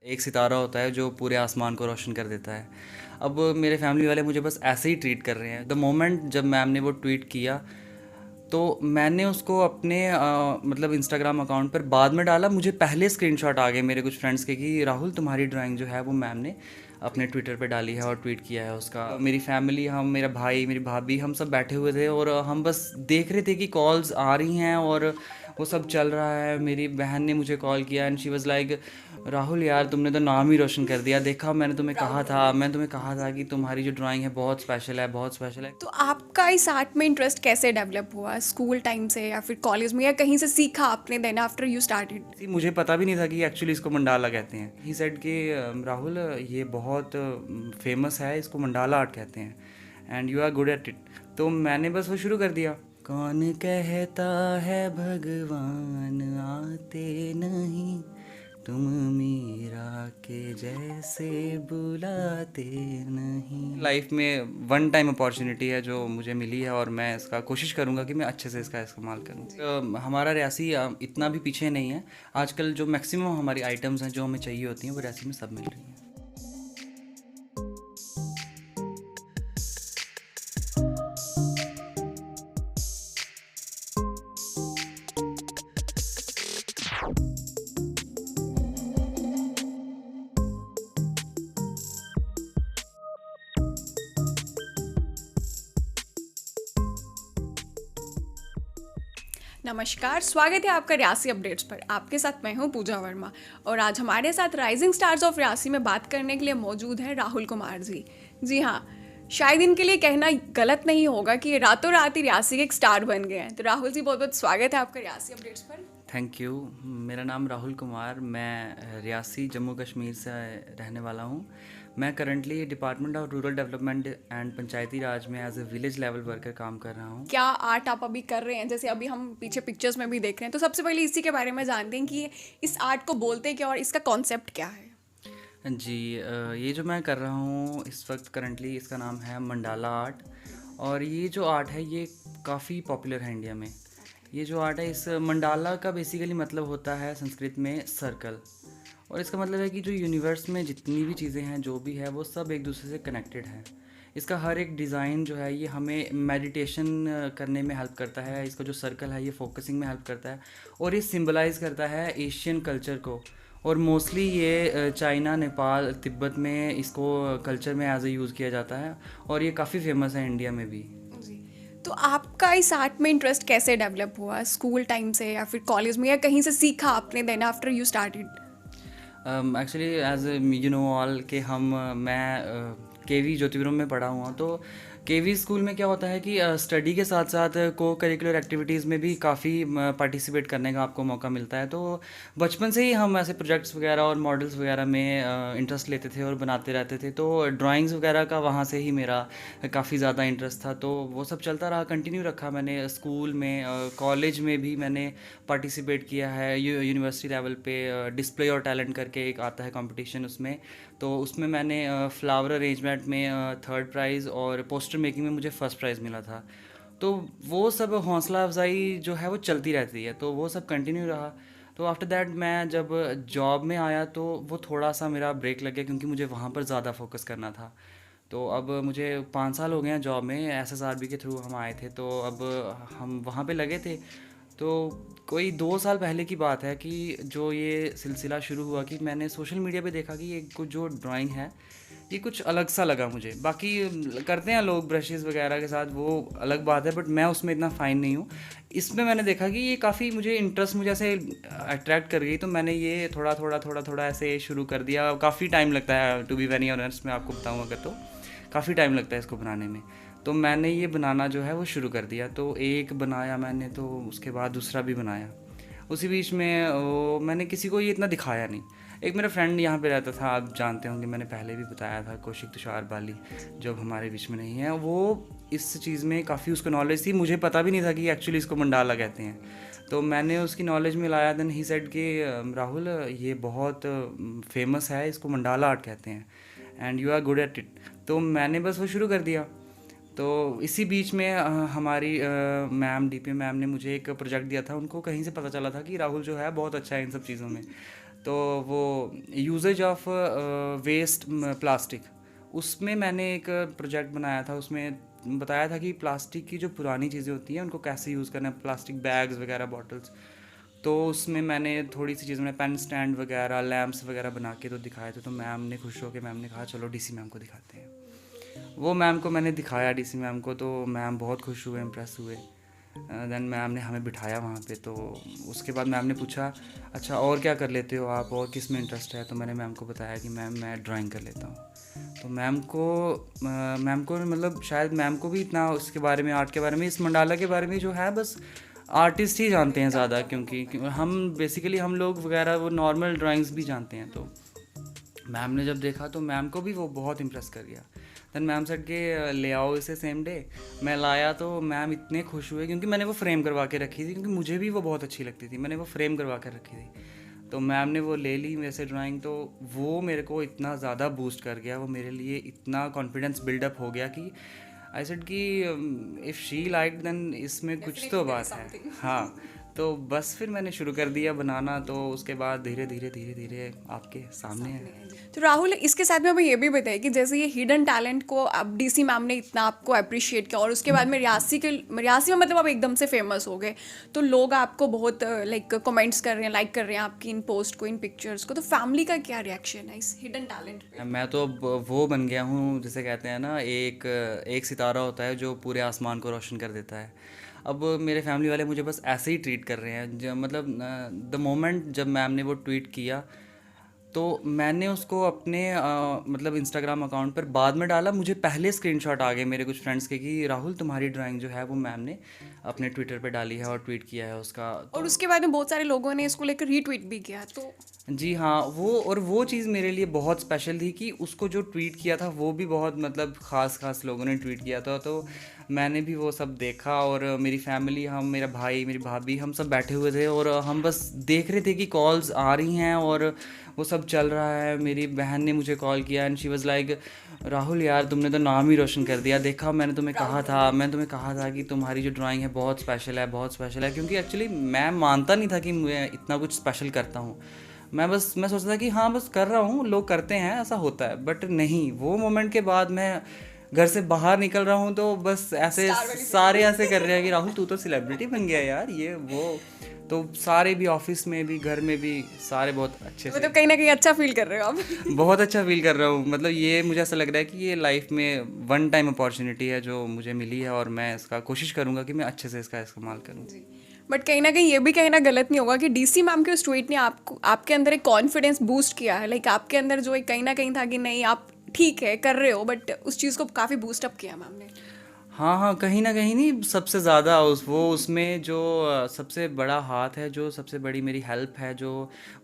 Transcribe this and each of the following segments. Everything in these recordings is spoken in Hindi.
एक सितारा होता है जो पूरे आसमान को रोशन कर देता है। अब मेरे फैमिली वाले मुझे बस ऐसे ही ट्रीट कर रहे हैं। द मोमेंट जब मैम ने वो ट्वीट किया तो मैंने उसको अपने मतलब इंस्टाग्राम अकाउंट पर बाद में डाला। मुझे पहले स्क्रीनशॉट आ गए मेरे कुछ फ्रेंड्स के कि राहुल तुम्हारी ड्राइंग जो है वो मैम ने अपने ट्विटर पे डाली है और ट्वीट किया है उसका। मेरी फैमिली, हम, मेरा भाई, मेरी भाभी, हम सब बैठे हुए थे और हम बस देख रहे थे कि कॉल्स आ रही हैं और वो सब चल रहा है। मेरी बहन ने मुझे कॉल किया and she was like, Rahul यार तुमने तो नाम ही रोशन कर दिया। देखा, मैंने तुम्हें कहा था कि तुम्हारी जो ड्राइंग है बहुत स्पेशल है, बहुत स्पेशल है। तो आपका इस आर्ट में इंटरेस्ट कैसे डेवलप हुआ? स्कूल टाइम से या फिर कॉलेज में या कहीं से सीखा आपने then after you started? See, मुझे पता भी नहीं था कि एक्चुअली इसको मंडाला कहते हैं। ही सेड कि राहुल ये बहुत फेमस है, इसको मंडाला आर्ट कहते हैं and you are good at it. तो मैंने बस वो शुरू कर दिया। कौन कहता है भगवान आते नहीं, तुम मीरा के जैसे बुलाते नहीं। लाइफ में वन टाइम अपॉर्चुनिटी है जो मुझे मिली है और मैं इसका कोशिश करूंगा कि मैं अच्छे से इसका इस्तेमाल करूं। हमारा रियासी इतना भी पीछे नहीं है। आजकल जो मैक्सिमम हमारी आइटम्स हैं जो हमें चाहिए होती हैं वो रियासी में सब मिल रही हैं। नमस्कार, स्वागत है आपका रियासी अपडेट्स पर। आपके साथ मैं हूं पूजा वर्मा और आज हमारे साथ राइजिंग स्टार्स ऑफ रियासी में बात करने के लिए मौजूद हैं राहुल कुमार जी। जी हाँ, शायद इनके लिए कहना गलत नहीं होगा कि ये रातों रात ही रियासी के एक स्टार बन गए हैं। तो राहुल जी, बहुत बहुत स्वागत है आपका रियासी अपडेट्स पर। Thank you. मेरा नाम राहुल कुमार, मैं रियासी जम्मू कश्मीर से रहने वाला हूँ। मैं currently department of rural development and Panchayati Raj में as a village level worker काम कर रहा हूँ। क्या आर्ट आप अभी कर रहे हैं? जैसे अभी हम पीछे पिक्चर्स में भी देख रहे हैं, तो सबसे पहले इसी के बारे में जानते हैं कि इस आर्ट को बोलते क्या और इसका कॉन्सेप्ट क्या है। जी, ये जो मैं कर रहा हूँ इस वक्त करंटली, इसका नाम है मंडाला आर्ट। और ये जो आर्ट है ये काफ़ी पॉपुलर है इंडिया में। ये जो आर्ट है, इस मंडाला का बेसिकली मतलब होता है संस्कृत में सर्कल। और इसका मतलब है कि जो यूनिवर्स में जितनी भी चीज़ें हैं, जो भी है, वो सब एक दूसरे से कनेक्टेड है। इसका हर एक डिज़ाइन जो है ये हमें मेडिटेशन करने में हेल्प करता है। इसका जो सर्कल है ये फोकसिंग में हेल्प करता है और ये सिंबलाइज करता है एशियन कल्चर को। और मोस्टली ये चाइना, नेपाल, तिब्बत में इसको कल्चर में एज ए यूज़ किया जाता है और ये काफ़ी फेमस है इंडिया में भी। जी, तो आपका इस आर्ट में इंटरेस्ट कैसे डेवलप हुआ? स्कूल टाइम से या फिर कॉलेज में या कहीं से सीखा आपने then after you started? Actually as you know all के मैं केवी ज्योतिपुरम में पढ़ा हुआ। तो केवी स्कूल में क्या होता है कि स्टडी के साथ साथ को करिकुलर एक्टिविटीज़ में भी काफ़ी पार्टिसिपेट करने का आपको मौका मिलता है। तो बचपन से ही हम ऐसे प्रोजेक्ट्स वगैरह और मॉडल्स वगैरह में इंटरेस्ट लेते थे और बनाते रहते थे। तो ड्राइंग्स वगैरह का वहाँ से ही मेरा काफ़ी ज़्यादा इंटरेस्ट था। तो वो सब चलता रहा, कंटिन्यू रखा मैंने। स्कूल में, कॉलेज में भी मैंने पार्टिसिपेट किया है। यूनिवर्सिटी लेवल पे डिस्प्ले और टैलेंट करके एक आता है कंपटीशन, उसमें तो उसमें मैंने फ्लावर अरेंजमेंट में थर्ड प्राइज़ और पोस्टर मेकिंग में मुझे फ़र्स्ट प्राइज़ मिला था। तो वो सब हौसला अफजाई जो है वो चलती रहती है, तो वो सब कंटिन्यू रहा। तो आफ्टर दैट मैं जब जॉब में आया तो वो थोड़ा सा मेरा ब्रेक लग गया क्योंकि मुझे वहाँ पर ज़्यादा फोकस करना था। तो अब मुझे 5 साल हो गए हैं जॉब में, एसएसआरबी के थ्रू हम आए थे, तो अब हम वहाँ पे लगे थे। तो कोई 2 साल पहले की बात है कि जो ये सिलसिला शुरू हुआ कि मैंने सोशल मीडिया पे देखा कि ये कुछ जो ड्राइंग है ये कुछ अलग सा लगा मुझे। बाकी करते हैं लोग ब्रशेज़ वगैरह के साथ, वो अलग बात है, बट मैं उसमें इतना फ़ाइन नहीं हूँ। इसमें मैंने देखा कि ये काफ़ी मुझे इंटरेस्ट, मुझे ऐसे अट्रैक्ट कर गई। तो मैंने ये थोड़ा थोड़ा थोड़ा थोड़ा ऐसे शुरू कर दिया। काफ़ी टाइम लगता है, टू बी वेरी ऑनेस्ट मैं आपको बताऊँ अगर, तो काफ़ी टाइम लगता है इसको बनाने में। तो मैंने ये बनाना जो है वो शुरू कर दिया। तो एक बनाया मैंने, तो उसके बाद दूसरा भी बनाया। उसी बीच में मैंने किसी को ये इतना दिखाया नहीं। एक मेरा फ्रेंड यहाँ पे रहता था, आप जानते होंगे, मैंने पहले भी बताया था, कौशिक तुषार बाली, जो अब हमारे बीच में नहीं है। वो इस चीज़ में काफ़ी उसको नॉलेज थी, मुझे पता भी नहीं था कि एक्चुअली इसको मंडाला कहते हैं। तो मैंने उसकी नॉलेज में लाया। देन ही सेड कि राहुल ये बहुत फेमस है, इसको मंडाला आर्ट कहते हैं and you are good at it. तो मैंने बस वो शुरू कर दिया। तो इसी बीच में हमारी डीपी मैम ने मुझे एक प्रोजेक्ट दिया था। उनको कहीं से पता चला था कि राहुल जो है बहुत अच्छा है इन सब चीज़ों में। तो वो यूजेज ऑफ वेस्ट प्लास्टिक, उसमें मैंने एक प्रोजेक्ट बनाया था। उसमें बताया था कि प्लास्टिक की जो पुरानी चीज़ें होती हैं उनको कैसे यूज़ करना है, प्लास्टिक बैग्स वगैरह, बॉटल्स। तो उसमें मैंने थोड़ी सी चीज़ें, मैंने पेन स्टैंड वगैरह, लैम्प्स वगैरह बना के तो दिखाए थे। तो मैम ने खुश होकर, मैम ने कहा चलो डीसी मैम को दिखाते हैं। वो मैम को मैंने दिखाया, डीसी मैम को, तो मैम बहुत खुश हुए, इम्प्रेस हुए। देन मैम ने हमें बिठाया वहाँ पे। तो उसके बाद मैम ने पूछा अच्छा और क्या कर लेते हो आप, और किस में इंटरेस्ट है। तो मैंने मैम को बताया कि मैम मैं ड्राइंग कर लेता हूँ। तो मैम को मतलब शायद मैम को भी इतना उसके बारे में, आर्ट के बारे में, इस मंडाला के बारे में जो है बस आर्टिस्ट ही जानते हैं ज़्यादा, क्योंकि हम बेसिकली हम लोग वगैरह वो नॉर्मल ड्राइंग्स भी जानते हैं। तो मैम ने जब देखा तो मैम को भी वो बहुत इम्प्रेस कर गया। देन मैम सेड के ले आओ इसे सेम डे। मैं लाया तो मैम इतने खुश हुए, क्योंकि मैंने वो फ्रेम करवा के रखी थी, क्योंकि मुझे भी वो बहुत अच्छी लगती थी। मैंने वो फ्रेम करवा के रखी थी। तो मैम ने वो ले ली मेरे से ड्राइंग। तो वो मेरे को इतना ज़्यादा बूस्ट कर गया, वो मेरे लिए इतना कॉन्फिडेंस बिल्डअप हो गया कि आई सेड कि इफ़ शी लाइक देन इसमें कुछ तो बात है। हाँ, तो बस फिर मैंने शुरू कर दिया बनाना। तो उसके बाद धीरे धीरे धीरे धीरे आपके सामने है। तो राहुल, इसके साथ में हमें ये भी बताइए कि जैसे ये हिडन टैलेंट को अब डीसी मैम ने इतना आपको अप्रिशिएट किया और उसके बाद में रियासी में मतलब आप एकदम से फेमस हो गए, तो लोग आपको बहुत लाइक कमेंट्स कर रहे हैं, लाइक कर रहे हैं आपकी इन पोस्ट को, इन पिक्चर्स को, तो फैमिली का क्या रिएक्शन है इस हिडन टैलेंट पे? मैं तो अब वो बन गया हूँ, जैसे कहते हैं ना, एक एक सितारा होता है जो पूरे आसमान को रोशन कर देता है। अब मेरे फैमिली वाले मुझे बस ऐसे ही ट्रीट कर रहे हैं। मतलब द मोमेंट जब मैम ने वो ट्वीट किया तो मैंने उसको अपने मतलब इंस्टाग्राम अकाउंट पर बाद में डाला। मुझे पहले स्क्रीनशॉट आ गए मेरे कुछ फ्रेंड्स के कि राहुल तुम्हारी ड्राइंग जो है वो मैम ने अपने ट्विटर पे डाली है और ट्वीट किया है उसका। और तो उसके बाद में बहुत सारे लोगों ने इसको लेकर रीट्वीट भी किया, तो जी हाँ, वो चीज़ मेरे लिए बहुत स्पेशल थी कि उसको जो ट्वीट किया था वो भी बहुत मतलब ख़ास लोगों ने ट्वीट किया था। तो मैंने भी वो सब देखा और मेरी फैमिली, हम, मेरा भाई, मेरी भाभी, हम सब बैठे हुए थे और हम बस देख रहे थे कि कॉल्स आ रही हैं और वो सब चल रहा है। मेरी बहन ने मुझे कॉल किया and she was like Rahul यार तुमने तो नाम ही रोशन कर दिया, देखा मैंने तुम्हें कहा था कि तुम्हारी जो ड्राइंग है बहुत स्पेशल है, बहुत स्पेशल है। क्योंकि एक्चुअली मैं मानता नहीं था कि मैं इतना कुछ स्पेशल करता हूँ। मैं सोचता था कि हाँ बस कर रहा हूँ, लोग करते हैं, ऐसा होता है। बट नहीं, वो मोमेंट के बाद मैं घर से बाहर निकल रहा हूँ तो बस ऐसे सारे ऐसे कर रहे हैं कि राहुल तू तो सेलिब्रिटी बन गया यार, ये वो। तो सारे भी, ऑफिस में भी, घर में भी, सारे बहुत अच्छे से, मतलब कहीं ना कहीं अच्छा फील कर रहे हो आप? बहुत अच्छा फील कर रहा हूँ। मतलब ये मुझे ऐसा लग रहा है कि ये लाइफ में वन टाइम अपॉर्चुनिटी है जो मुझे मिली है और मैं इसका कोशिश करूँगा कि मैं अच्छे से इसका इस्तेमाल करूँ। बट कहीं ना कहीं ये भी कहना गलत नहीं होगा कि डीसी मैम के उस ट्वीट ने आपको, आपके अंदर एक कॉन्फिडेंस बूस्ट किया है, लाइक आपके अंदर जो एक कहीं ना कहीं था कि नहीं आप ठीक है कर रहे हो, बट उस चीज़ को काफ़ी बूस्ट अप किया मैम ने। हाँ हाँ, कहीं ना कहीं नहीं, सबसे ज़्यादा उसमें जो सबसे बड़ा हाथ है, जो सबसे बड़ी मेरी हेल्प है, जो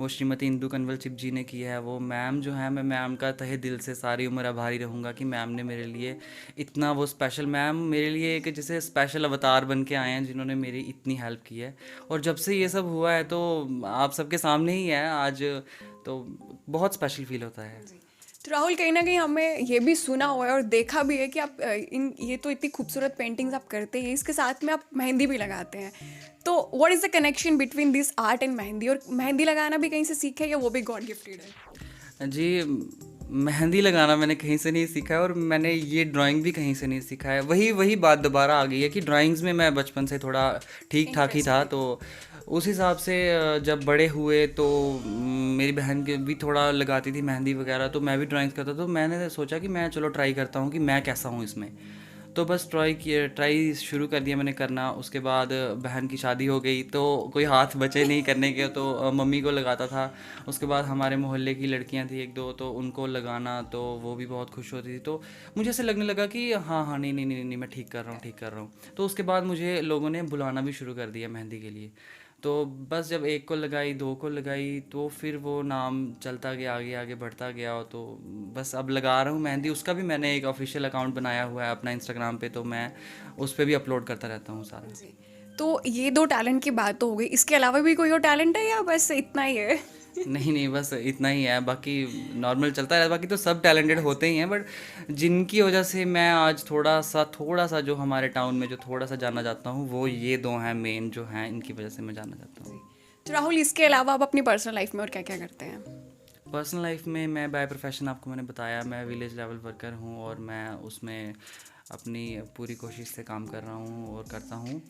वो श्रीमती इंदु कंवल जी ने की है, वो मैम जो है। मैं मैम का तहे दिल से सारी उम्र आभारी रहूँगा कि मैम ने मेरे लिए इतना वो स्पेशल, मैम मेरे लिए एक जैसे स्पेशल अवतार बन के आए हैं जिन्होंने मेरी इतनी हेल्प की है। और जब से ये सब हुआ है तो आप सबके सामने ही है आज, तो बहुत स्पेशल फील होता है। तो राहुल, कहीं ना कहीं हमें ये भी सुना हुआ है और देखा भी है कि आप ये तो इतनी खूबसूरत पेंटिंग्स आप करते हैं, इसके साथ में आप मेहंदी भी लगाते हैं। तो what is the connection between this art and mehndi? और मेहंदी लगाना भी कहीं से सीखा है या वो भी गॉड गिफ्टेड है? जी, मेहंदी लगाना मैंने कहीं से नहीं सीखा है और मैंने ये ड्राइंग भी कहीं से नहीं सीखा है। वही वही बात दोबारा आ गई है कि ड्राइंग्स में मैं बचपन से थोड़ा ठीक ठाक ही था। तो उस हिसाब से जब बड़े हुए तो मेरी बहन के भी थोड़ा लगाती थी मेहंदी वगैरह, तो मैं भी ड्राइंग्स करता। तो मैंने सोचा कि मैं चलो ट्राई करता हूँ कि मैं कैसा हूँ इसमें। तो बस ट्राई शुरू कर दिया मैंने करना। उसके बाद बहन की शादी हो गई तो कोई हाथ बचे नहीं करने के, तो मम्मी को लगाता था। उसके बाद हमारे मोहल्ले की लड़कियां थी एक दो, तो उनको लगाना, तो वो भी बहुत खुश होती थी। तो मुझे ऐसे लगने लगा कि हाँ हाँ, नहीं नहीं नहीं नहीं, मैं ठीक कर रहा हूँ, ठीक कर रहा हूँ। तो उसके बाद मुझे लोगों ने बुलाना भी शुरू कर दिया मेहंदी के लिए। तो बस जब एक को लगाई, दो को लगाई, तो फिर वो नाम चलता गया, आगे आगे बढ़ता गया। तो बस अब लगा रहा हूँ मेहंदी। उसका भी मैंने एक ऑफिशियल अकाउंट बनाया हुआ है अपना इंस्टाग्राम पे, तो मैं उस पर भी अपलोड करता रहता हूँ सारा। जी। तो ये दो टैलेंट की बात तो हो गई, इसके अलावा भी कोई और टैलेंट है या बस इतना ही है? नहीं नहीं, बस इतना ही है, बाकी नॉर्मल चलता रहता। बाकी तो सब टैलेंटेड होते ही हैं, बट जिनकी वजह से मैं आज थोड़ा सा जो हमारे टाउन में जो थोड़ा सा जाना जाता हूँ, वो ये दो हैं मेन जो हैं, इनकी वजह से मैं जाना जाता हूँ। तो राहुल, इसके अलावा आप अपनी पर्सनल लाइफ में और क्या क्या करते हैं? पर्सनल लाइफ में मैं बाय प्रोफेशन, आपको मैंने बताया, मैं विलेज लेवल वर्कर हूँ और मैं उसमें अपनी पूरी कोशिश से काम कर रहा हूँ और करता हूँ।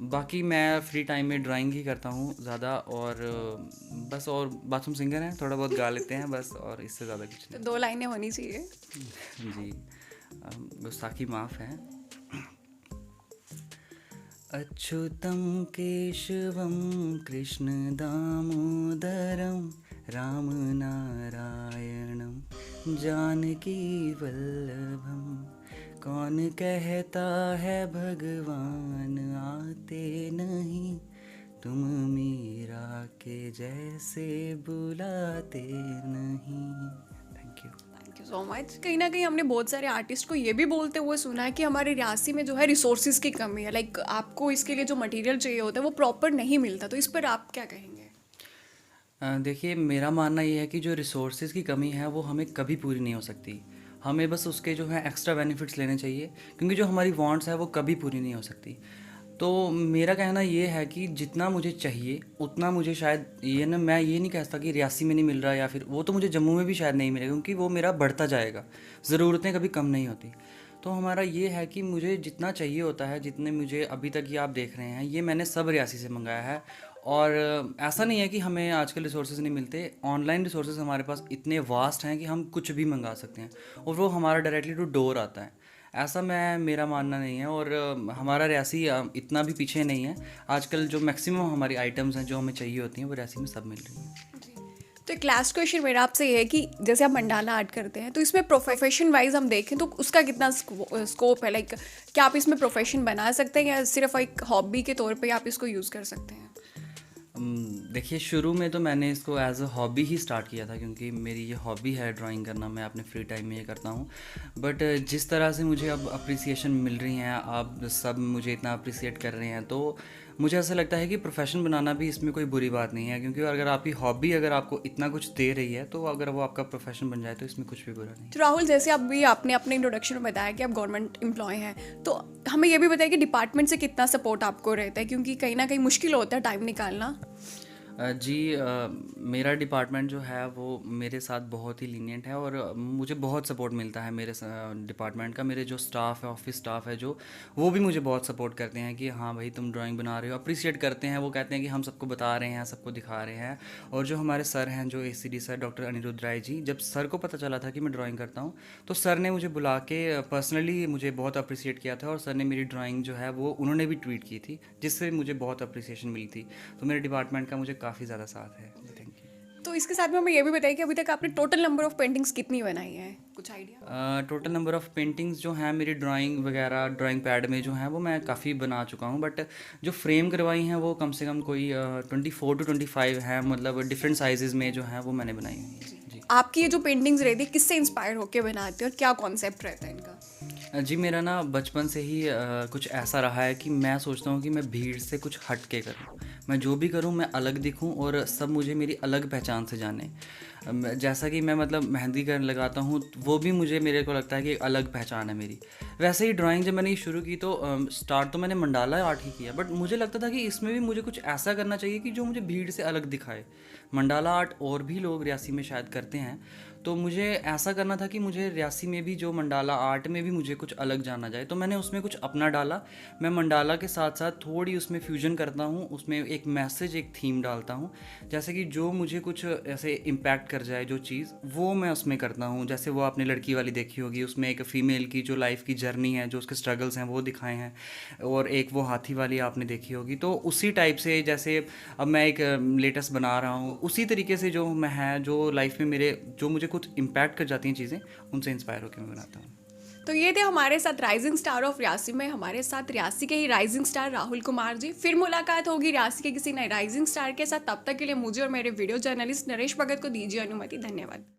बाकी मैं फ्री टाइम में ड्राइंग ही करता हूँ ज़्यादा, और बस, और बाथरूम सिंगर हैं, थोड़ा बहुत गा लेते हैं बस, और इससे ज़्यादा कुछ तो 2 लाइनें होनी चाहिए। नहीं। जी, गुस्ताखी माफ़ है। अच्युतं केशवं कृष्ण दामोदरं रामनारायणं जानकी वल्लभं। कौन कहता है भगवान आते नहीं, तुम मीरा के जैसे बुलाते नहीं। Thank you. Thank you so much. कहीं ना कहीं हमने बहुत सारे आर्टिस्ट को ये भी बोलते हुए सुना है कि हमारे रियासी में जो है रिसोर्सेज की कमी है, लाइक आपको इसके लिए जो मटेरियल चाहिए होता है वो प्रॉपर नहीं मिलता, तो इस पर आप क्या कहेंगे? देखिए, मेरा मानना ये है कि जो रिसोर्सेज की कमी है वो हमें कभी पूरी नहीं हो सकती। हमें बस उसके जो है एक्स्ट्रा बेनिफिट्स लेने चाहिए, क्योंकि जो हमारी वांट्स है वो कभी पूरी नहीं हो सकती। तो मेरा कहना ये है कि जितना मुझे चाहिए उतना मुझे शायद, ये ना, मैं ये नहीं कह सकता कि रियासी में नहीं मिल रहा, या फिर वो तो मुझे जम्मू में भी शायद नहीं मिलेगा, क्योंकि वो मेरा बढ़ता जाएगा, ज़रूरतें कभी कम नहीं होती। तो हमारा ये है कि मुझे जितना चाहिए होता है, जितने मुझे अभी तक ये आप देख रहे हैं, ये मैंने सब रियासी से मंगाया है। और ऐसा नहीं है कि हमें आजकल रिसोर्सेज नहीं मिलते। ऑनलाइन रिसोर्सेज हमारे पास इतने वास्ट हैं कि हम कुछ भी मंगा सकते हैं, और वो हमारा डायरेक्टली टू डोर आता है। ऐसा मेरा मानना नहीं है। और हमारा रियासी इतना भी पीछे नहीं है। आजकल जो मैक्सिमम हमारी आइटम्स हैं जो हमें चाहिए होती हैं वो रियासी में सब मिल रही हैं। तो एक लास्ट क्वेश्चन मेरा आपसे ये है कि जैसे आप मंडाला आर्ट करते हैं, तो इसमें प्रोफेशन वाइज हम देखें तो उसका कितना स्कोप है, लाइक क्या आप इसमें प्रोफेशन बना सकते हैं या सिर्फ एक हॉबी के तौर पे आप इसको यूज़ कर सकते हैं? देखिए, शुरू में तो मैंने इसको एज अ हॉबी ही स्टार्ट किया था, क्योंकि मेरी ये हॉबी है ड्राइंग करना, मैं अपने फ्री टाइम में ये करता हूँ। बट जिस तरह से मुझे अब अप्रिसिएशन मिल रही हैं, आप सब मुझे इतना अप्रिसिएट कर रहे हैं, तो मुझे ऐसा लगता है कि प्रोफेशन बनाना भी इसमें कोई बुरी बात नहीं है। क्योंकि अगर आपकी हॉबी अगर आपको इतना कुछ दे रही है, तो अगर वो आपका प्रोफेशन बन जाए तो इसमें कुछ भी बुरा नहीं है। तो राहुल, जैसे अभी आपने अपने इंट्रोडक्शन में बताया कि आप गवर्नमेंट एम्प्लॉय हैं, तो हमें ये भी बताइए कि डिपार्टमेंट से कितना सपोर्ट आपको रहता है, क्योंकि कहीं ना कहीं मुश्किल होता है टाइम निकालना। जी, मेरा डिपार्टमेंट जो है वो मेरे साथ बहुत ही लीनियंट है, और मुझे बहुत सपोर्ट मिलता है मेरे डिपार्टमेंट का। मेरे जो स्टाफ है, ऑफिस स्टाफ है जो, वो भी मुझे बहुत सपोर्ट करते हैं कि हाँ भाई तुम ड्राइंग बना रहे हो, अप्रिशिएट करते हैं। वो कहते हैं कि हम सबको बता रहे हैं, सबको दिखा रहे हैं। और जो हमारे सर हैं, जो ACD sir doctor Anirudh Rai ji, जब सर को पता चला था कि मैं ड्राइंग करता हूँ, तो सर ने मुझे बुला के पर्सनली मुझे बहुत अप्रिशिएट किया था, और सर ने मेरी ड्राइंग जो है वो उन्होंने भी ट्वीट की थी, जिससे मुझे बहुत अप्रिसिएशन मिली थी। तो मेरे डिपार्टमेंट का मुझे काफ़ी ज़्यादा साथ है। Thank you. तो इसके साथ में हमें ये भी बताइए कि अभी तक आपने टोटल नंबर ऑफ पेंटिंग्स कितनी बनाई है, कुछ idea? Total number of paintings जो हैं मेरी ड्राइंग वगैरह, ड्राइंग पैड में जो हैं वो मैं काफ़ी बना चुका हूँ। बट जो फ्रेम करवाई हैं वो कम से कम कोई 24 to 25 हैं, मतलब डिफरेंट साइजेज़ में जो हैं वो मैंने बनाई हुई हैं। जी। आपकी ये जो पेंटिंग्स रहती है किससे इंस्पायर होकर बनाते हैं और क्या कॉन्सेप्ट रहता है इनका? जी, मेरा ना बचपन से ही कुछ ऐसा रहा है कि मैं सोचता हूँ कि मैं भीड़ से कुछ हट के करूँ। मैं जो भी करूँ मैं अलग दिखूँ, और सब मुझे मेरी अलग पहचान से जाने। जैसा कि मैं मतलब मेहंदी कर लगाता हूँ, वो भी मेरे को लगता है कि एक अलग पहचान है मेरी। वैसे ही ड्राइंग जब मैंने ये शुरू की तो स्टार्ट तो मैंने मंडाला आर्ट ही किया, बट मुझे लगता था कि इसमें भी मुझे कुछ ऐसा करना चाहिए कि जो मुझे भीड़ से अलग दिखाए। मंडाला आर्ट और भी लोग रियासी में शायद करते हैं, तो मुझे ऐसा करना था कि मुझे रियासी में भी जो मंडाला आर्ट में भी मुझे कुछ अलग जाना जाए। तो मैंने उसमें कुछ अपना डाला। मैं मंडाला के साथ साथ थोड़ी उसमें फ्यूजन करता हूँ, उसमें एक मैसेज, एक थीम डालता हूँ, जैसे कि जो मुझे कुछ ऐसे इम्पैक्ट कर जाए जो चीज़, वो मैं उसमें करता हूँ। जैसे वो आपने लड़की वाली देखी होगी, उसमें एक फ़ीमेल की जो लाइफ की जर्नी है, जो उसके स्ट्रगल्स हैं वो दिखाए हैं, और एक वो हाथी वाली आपने देखी होगी। तो उसी टाइप से, जैसे अब मैं एक लेटेस्ट बना रहा हूँ, उसी तरीके से जो मैं है, जो लाइफ में मेरे जो मुझे कुछ इम्पैक्ट कर जाती हैं चीज़ें, उनसे इंस्पायर होकर मैं बनाता हूँ। तो ये थे हमारे साथ राइजिंग स्टार ऑफ रियासी में, हमारे साथ रियासी के ही राइजिंग स्टार राहुल कुमार जी। फिर मुलाकात होगी रियासी के किसी नए राइजिंग स्टार के साथ। तब तक के लिए मुझे और मेरे वीडियो जर्नलिस्ट नरेश भगत को दीजिए अनुमति। धन्यवाद।